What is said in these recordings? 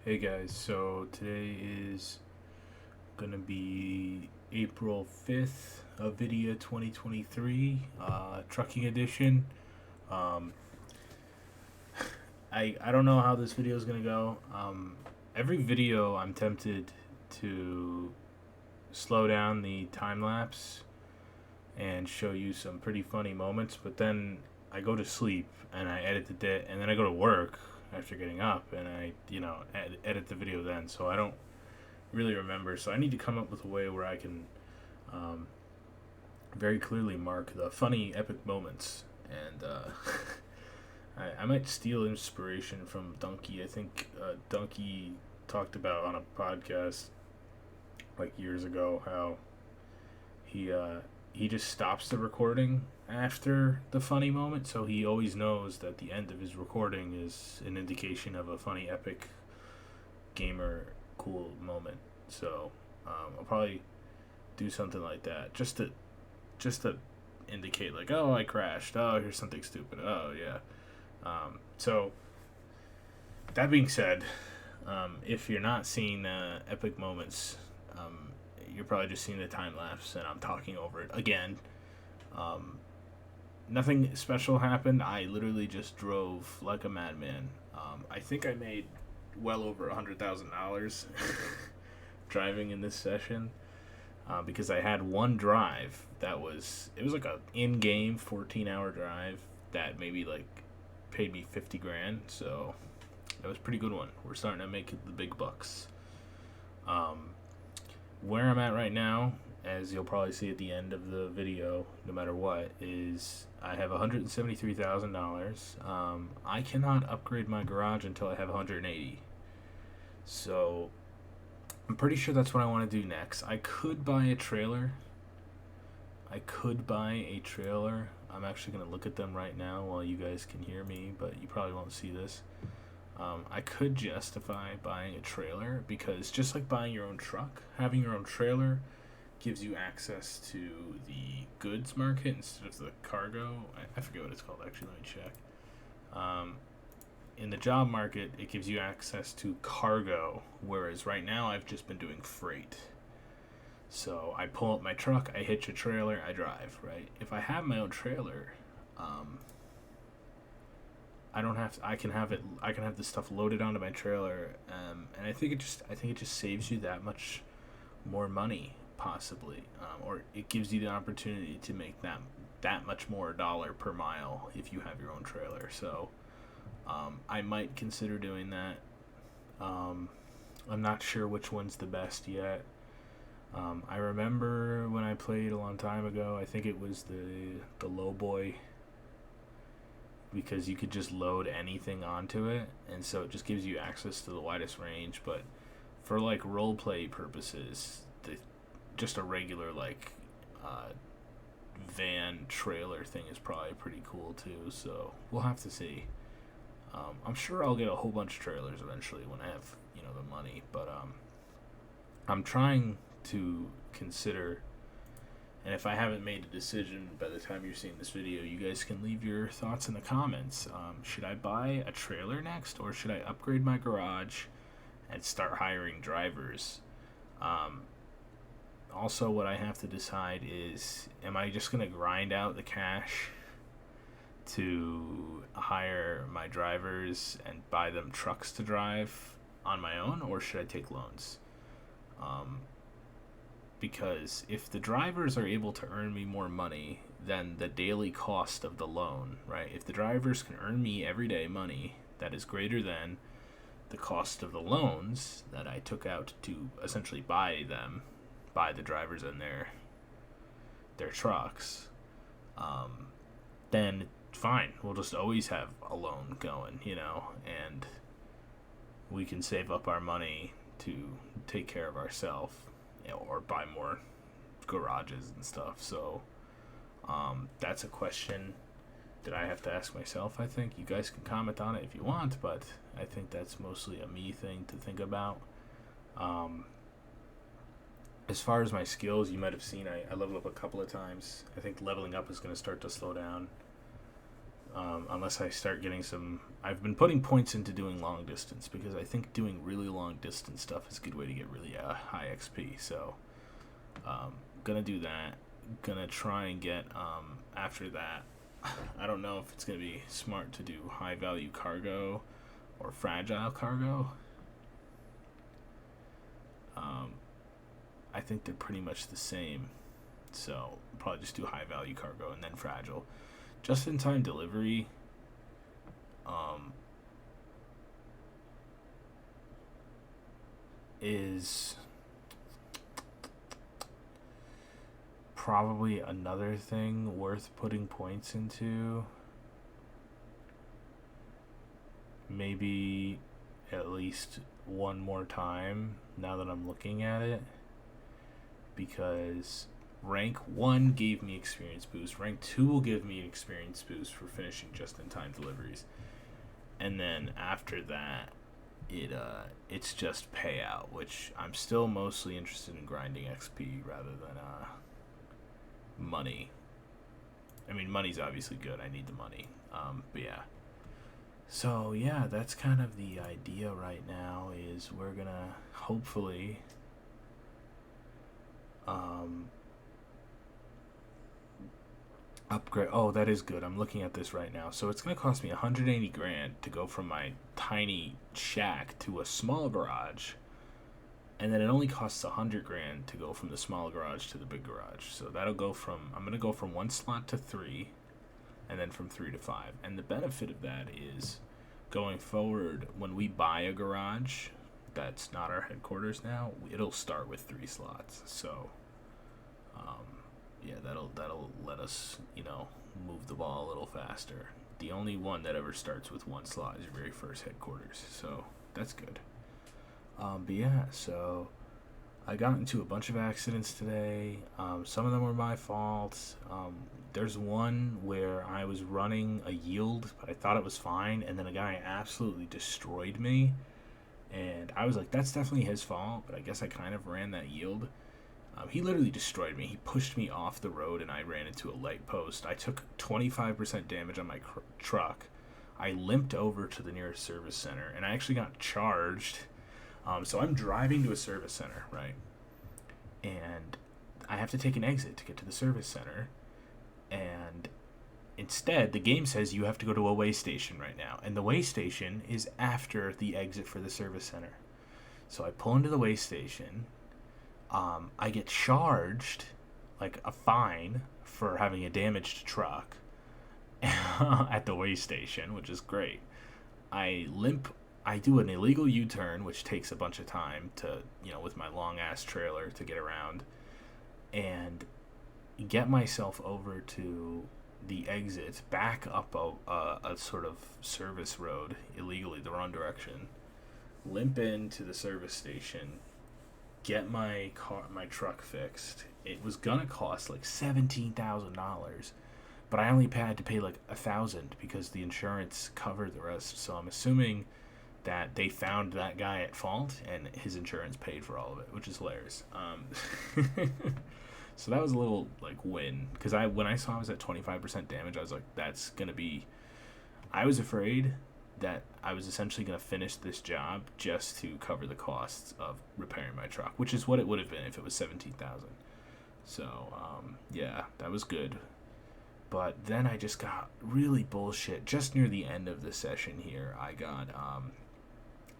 Hey guys, so today is gonna be April 5th, AVEDIA 2023, trucking edition. Um, I don't know how this video is gonna go. Every video I'm tempted to slow down the time lapse and show you some pretty funny moments, but then I go to sleep and I edit and then I go to work after getting up and I, edit the video then, so I don't really remember. So I need to come up with a way where I can um, very clearly mark the funny, epic moments. And I might steal inspiration from Donkey. I think Donkey talked about on a podcast like years ago how he just stops the recording after the funny moment, so he always knows that the end of his recording is an indication of a funny, epic, gamer, cool moment. So I'll probably do something like that just to indicate like, oh, I crashed. Oh, here's something stupid. Oh yeah. So that being said, if you're not seeing epic moments, you're probably just seeing the time lapse, and I'm talking over it again. Um, Nothing special happened. I literally just drove like a madman. I think I made well over $100,000 driving in this session because I had one drive it was like a in-game 14-hour drive that maybe like paid me 50 grand. So that was a pretty good one. We're starting to make the big bucks. Where I'm at right now, as you'll probably see at the end of the video, no matter what, is I have $173,000. I cannot upgrade my garage until I have 180. So I'm pretty sure that's what I want to do next. I could buy a trailer. I'm actually going to look at them right now while you guys can hear me, but you probably won't see this. I could justify buying a trailer because just like buying your own truck, having your own trailer gives you access to the goods market instead of the cargo. I forget what it's called, actually. Let me check. In the job market, it gives you access to cargo, whereas right now I've just been doing freight. So I pull up my truck, I hitch a trailer, I drive, right? If I have my own trailer, I don't have to, I can have this stuff loaded onto my trailer, and I think it just saves you that much more money, possibly, or it gives you the opportunity to make that much more dollar per mile if you have your own trailer. So I might consider doing that. I'm not sure which one's the best yet. I remember when I played a long time ago, I think it was the low boy, because you could just load anything onto it, and so it just gives you access to the widest range. But for like role play purposes, just a regular like van trailer thing is probably pretty cool too. So we'll have to see. I'm sure I'll get a whole bunch of trailers eventually when I have the money, but I'm trying to consider. And if I haven't made a decision by the time you're seeing this video, you guys can leave your thoughts in the comments. Should I buy a trailer next, or should I upgrade my garage and start hiring drivers? Also, what I have to decide is, am I just going to grind out the cash to hire my drivers and buy them trucks to drive on my own, or should I take loans? Because if the drivers are able to earn me more money than the daily cost of the loan, right? If the drivers can earn me every day money that is greater than the cost of the loans that I took out to essentially buy the drivers and their trucks, then fine. We'll just always have a loan going, and we can save up our money to take care of ourselves, or buy more garages and stuff. So that's a question that I have to ask myself. I think you guys can comment on it if you want, but I think that's mostly a me thing to think about. As far as my skills, you might have seen I leveled up a couple of times. I think leveling up is going to start to slow down. unless I start getting some. I've been putting points into doing long distance because I think doing really long distance stuff is a good way to get really high XP. So, gonna do that. Gonna try and get after that. I don't know if it's gonna be smart to do high value cargo or fragile cargo. I think they're pretty much the same. So probably just do high value cargo and then fragile. Just in time delivery. Is probably another thing worth putting points into. Maybe at least one more time now that I'm looking at it, because rank 1 gave me experience boost, rank 2 will give me an experience boost for finishing just in time deliveries, and then after that it's just payout, which I'm still mostly interested in grinding XP rather than money. I mean, money's obviously good, I need the money, but yeah. So yeah, that's kind of the idea right now, is we're gonna hopefully upgrade. Oh, that is good. I'm looking at this right now. So it's gonna cost me 180 grand to go from my tiny shack to a small garage, and then it only costs 100 grand to go from the small garage to the big garage. So that'll go from, I'm gonna go from 1 slot to 3, and then from 3 to 5. And the benefit of that is, going forward, when we buy a garage that's not our headquarters now, it'll start with 3 slots. So yeah, that'll let us, move the ball a little faster. The only one that ever starts with 1 slot is your very first headquarters, so that's good. But yeah, so I got into a bunch of accidents today. Some of them were my fault. There's one where I was running a yield, but I thought it was fine, and then a guy absolutely destroyed me. And I was like, that's definitely his fault, but I guess I kind of ran that yield. He literally destroyed me. He pushed me off the road, and I ran into a light post. I took 25% damage on my truck. I limped over to the nearest service center, and I actually got charged. So I'm driving to a service center, right? And I have to take an exit to get to the service center. And instead, the game says you have to go to a way station right now. And the way station is after the exit for the service center. So I pull into the way station. I get charged, like a fine, for having a damaged truck at the way station, which is great. I do an illegal U-turn, which takes a bunch of time to, with my long-ass trailer to get around, and get myself over to the exit, back up a sort of service road illegally, the wrong direction, limp into the service station, get my truck fixed. It was gonna cost like $17,000, but I only had to pay like $1,000 because the insurance covered the rest. So I'm assuming that they found that guy at fault and his insurance paid for all of it, which is hilarious. So that was a little like win, because when I saw I was at 25% damage, I was like, that's gonna be. I was afraid that I was essentially gonna finish this job just to cover the costs of repairing my truck, which is what it would have been if it was 17,000. So yeah, that was good. But then I just got really bullshit just near the end of the session here. I got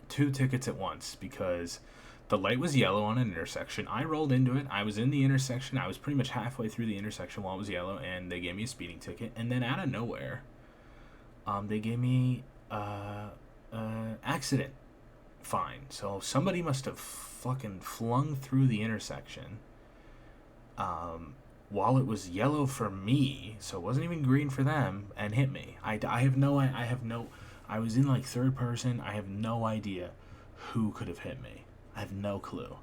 2 tickets at once because the light was yellow on an intersection. I rolled into it. I was in the intersection. I was pretty much halfway through the intersection while it was yellow, and they gave me a speeding ticket. And then out of nowhere, they gave me accident fine. So somebody must have fucking flung through the intersection while it was yellow for me, so it wasn't even green for them, and hit me. I was in like third person. I have no idea who could have hit me. I have no clue.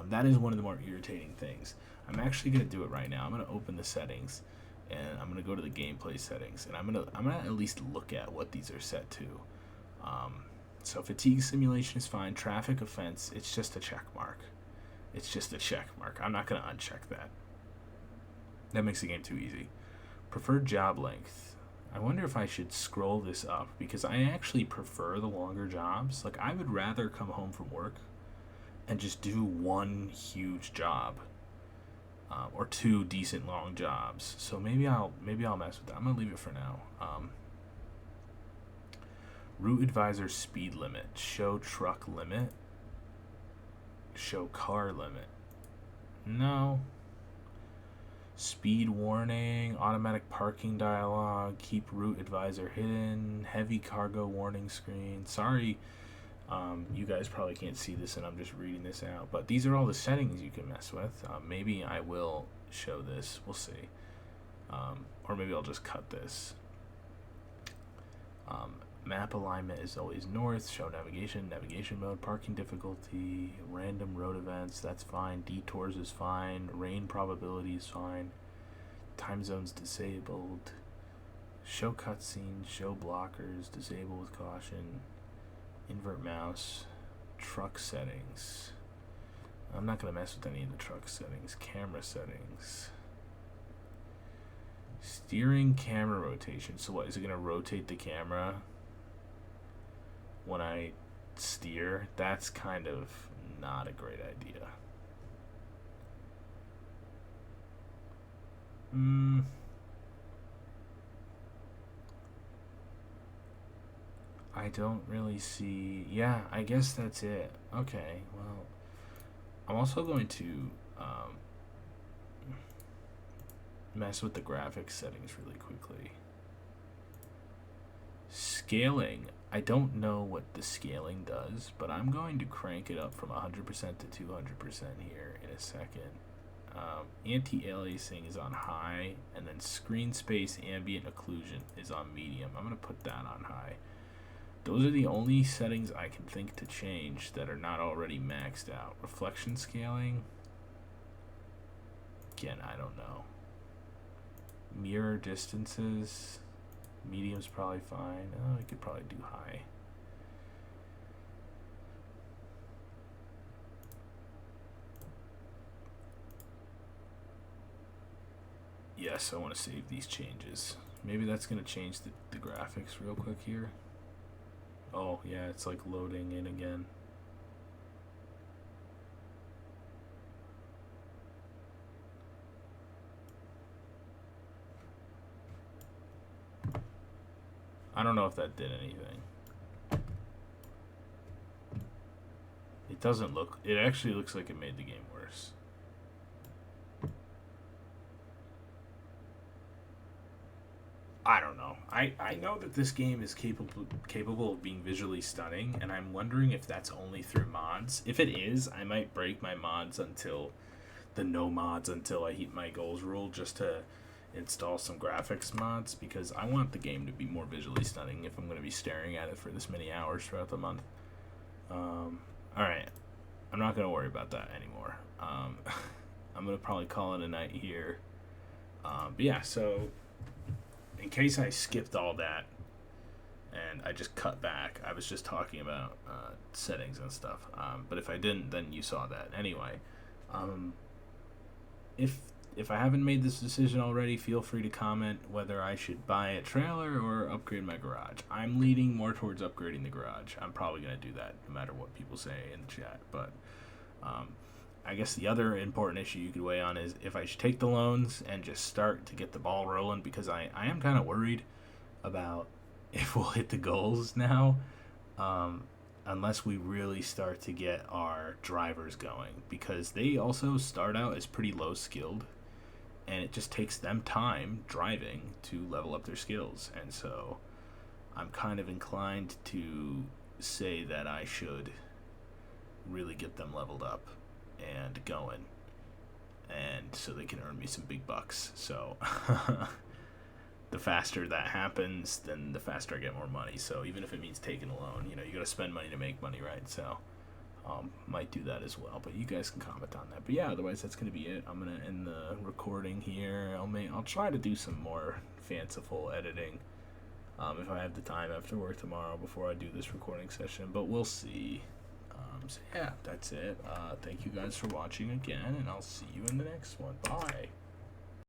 That is one of the more irritating things. I'm actually gonna do it right now. I'm gonna open the settings, and I'm gonna go to the gameplay settings, and I'm gonna at least look at what these are set to. So fatigue simulation is fine. Traffic offense, it's just a check mark. It's just a check mark. I'm not gonna uncheck that. That makes the game too easy. Preferred job length. I wonder if I should scroll this up, because I actually prefer the longer jobs. Like, I would rather come home from work and just do one huge job, or two decent long jobs. So maybe I'll mess with that. I'm gonna leave it for now. Route advisor speed limit, show truck limit, show car limit. No. Speed warning, automatic parking dialog, keep route advisor hidden, heavy cargo warning screen. Sorry, you guys probably can't see this and I'm just reading this out, but these are all the settings you can mess with. Maybe I will show this, we'll see. Or maybe I'll just cut this. Map alignment is always north, show navigation, navigation mode, parking difficulty, random road events, that's fine, detours is fine, rain probability is fine, time zones disabled, show cutscenes, show blockers, disable with caution, invert mouse, truck settings. I'm not going to mess with any of the truck settings, camera settings. Steering camera rotation, so what, is it going to rotate the camera when I steer? That's kind of not a great idea. I don't really see. Yeah, I guess that's it. Okay, well, I'm also going to mess with the graphics settings really quickly. Scaling. I don't know what the scaling does, but I'm going to crank it up from 100% to 200% here in a second. Anti-aliasing is on high, and then screen space ambient occlusion is on medium. I'm going to put that on high. Those are the only settings I can think to change that are not already maxed out. Reflection scaling, again, I don't know. Mirror distances, medium's probably fine. Oh, I could probably do high. Yes, I want to save these changes. Maybe that's going to change the graphics real quick here. Oh, yeah, it's like loading in again. I don't know if that did anything. It doesn't look... It actually looks like it made the game worse. I don't know. I know that this game is capable of being visually stunning, and I'm wondering if that's only through mods. If it is, I might break my mods until... the no mods until I hit my goals rule, just to install some graphics mods, because I want the game to be more visually stunning if I'm going to be staring at it for this many hours throughout the month. Alright, I'm not going to worry about that anymore. I'm going to probably call it a night here. But yeah, so in case I skipped all that and I just cut back, I was just talking about settings and stuff. But if I didn't, then you saw that. Anyway, if I haven't made this decision already, feel free to comment whether I should buy a trailer or upgrade my garage. I'm leaning more towards upgrading the garage. I'm probably going to do that no matter what people say in the chat. But I guess the other important issue you could weigh on is if I should take the loans and just start to get the ball rolling, because I am kind of worried about if we'll hit the goals now. Unless we really start to get our drivers going, because they also start out as pretty low skilled, and it just takes them time driving to level up their skills. And so I'm kind of inclined to say that I should really get them leveled up and going, and so they can earn me some big bucks. So the faster that happens, then the faster I get more money. So even if it means taking a loan, you gotta spend money to make money, right? So might do that as well, but you guys can comment on that. But yeah, otherwise that's gonna be it. I'm gonna end the recording here. I'll try to do some more fanciful editing if I have the time after work tomorrow before I do this recording session, but we'll see. So yeah, that's it. Thank you guys for watching again, and I'll see you in the next one. Bye.